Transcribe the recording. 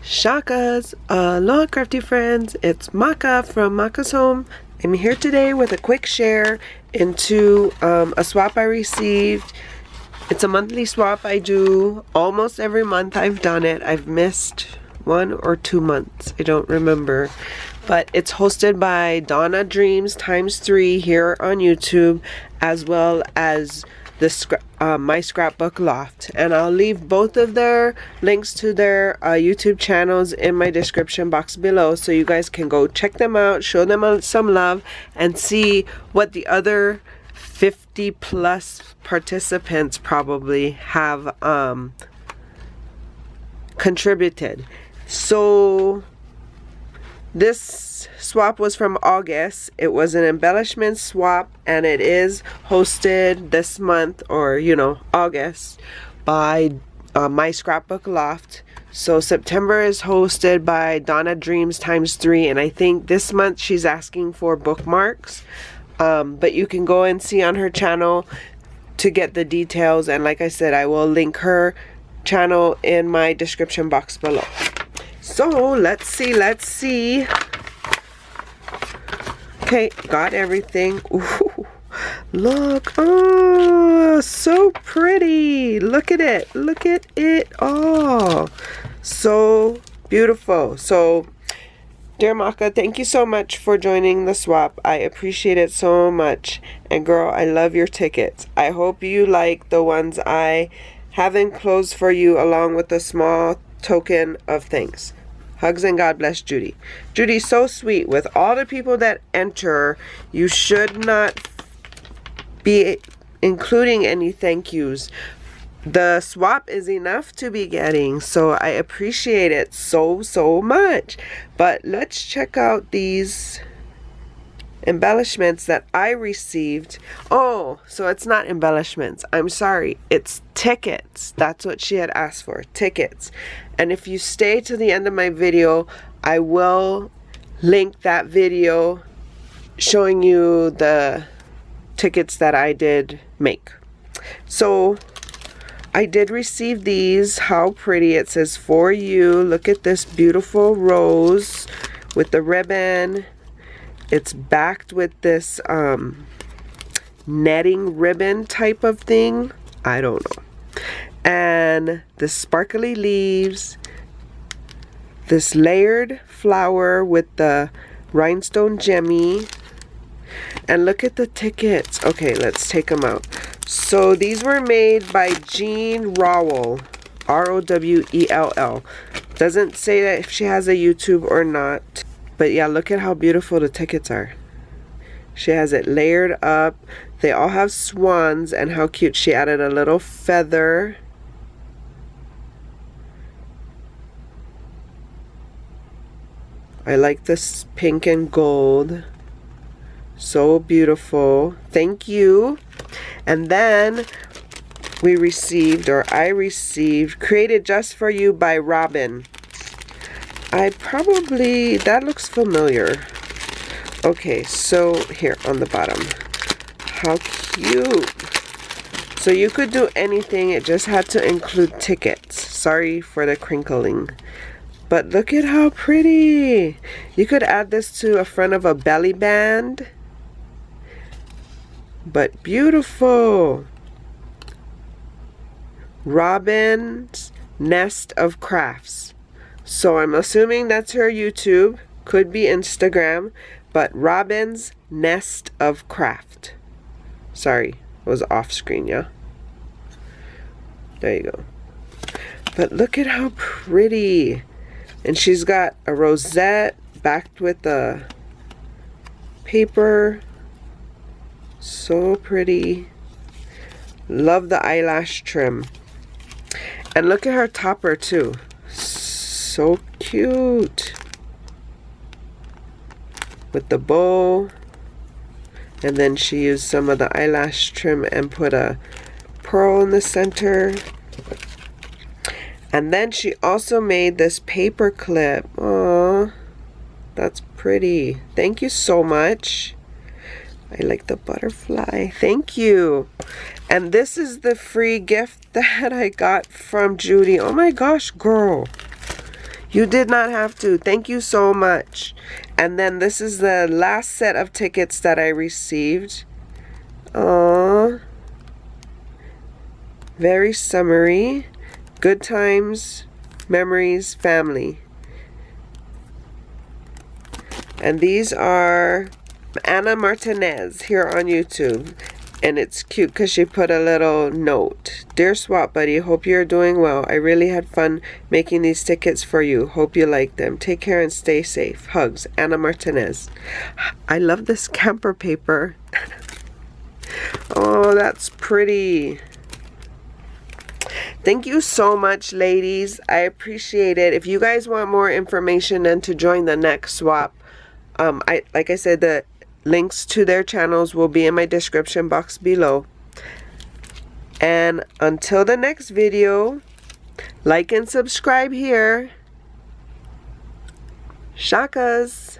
Shakas, aloha crafty friends, it's Maka from Makaz Home. I'm here today with a quick share into a swap I received. It's a monthly swap I do almost every month. I've done it. I've missed 1 or 2 months. I don't remember. But it's hosted by Donnadreamsx3 here on YouTube, as well as the my Scrapbook Loft, and I'll leave both of their links to their YouTube channels in my description box below, so you guys can go check them out, show them some love, and see what the other 50 plus participants probably have contributed. So this swap was from August. It was an embellishment swap, and it is hosted this month, or August, by my Scrapbook Loft. So September is hosted by Donnadreamsx3, and I think this month she's asking for bookmarks. But you can go and see on her channel to get the details, and like I said, I will link her channel in my description box below. So let's see. Okay, got everything. Ooh, look, oh, so pretty. Look at it. Oh, so beautiful. So, dear Maka, thank you so much for joining the swap. I appreciate it so much. And girl, I love your tickets. I hope you like the ones I have enclosed for you, along with a small token of thanks. Hugs and God bless, Judy. Judy's so sweet. With all the people that enter, you should not be including any thank yous. The swap is enough to be getting, so I appreciate it so much. But let's check out these embellishments that I received. Oh, so it's not embellishments. I'm sorry. It's tickets. That's what she had asked for. Tickets. And if you stay to the end of my video, I will link that video showing you the tickets that I did make. So I did receive these. How pretty. It says for you. Look at this beautiful rose with the ribbon. It's backed with this netting ribbon type of thing. I don't know. And the sparkly leaves. This layered flower with the rhinestone gemmy. And look at the tickets. Okay, let's take them out. So these were made by Jean Rowell. R-O-W-E-L-L. Doesn't say that if she has a YouTube or not. But yeah, look at how beautiful the tickets are. She has it layered up. They all have swans, and how cute. She added a little feather. I like this pink and gold. So beautiful. Thank you. And then we received, or I received, Created Just For You by Robin. That looks familiar. Okay, so here on the bottom. How cute. So you could do anything, it just had to include tickets. Sorry for the crinkling. But look at how pretty. You could add this to a front of a belly band. But beautiful. Robin's Nest of Crafts. So I'm assuming that's her YouTube. Could be Instagram. But Robin's Nest of Craft. Sorry, it was off screen, yeah? There you go. But look at how pretty. And she's got a rosette backed with the paper. So pretty. Love the eyelash trim. And look at her topper too. So cute. With the bow. And then she used some of the eyelash trim and put a pearl in the center. And then she also made this paper clip. Aww, that's pretty. Thank you so much. I like the butterfly. Thank you. And this is the free gift that I got from Judy. Oh my gosh, girl. You did not have to. Thank you so much. And then this is the last set of tickets that I received. Aww. Very summery. Good times, memories, family. And these are Anna Martinez here on YouTube. And it's cute because she put a little note. Dear Swap Buddy, hope you're doing well. I really had fun making these tickets for you. Hope you like them. Take care and stay safe. Hugs, Anna Martinez. I love this camper paper. Oh, that's pretty. Thank you so much, ladies. I appreciate it. If you guys want more information and to join the next swap, like I said, the links to their channels will be in my description box below. And until the next video, like and subscribe here. Shakas.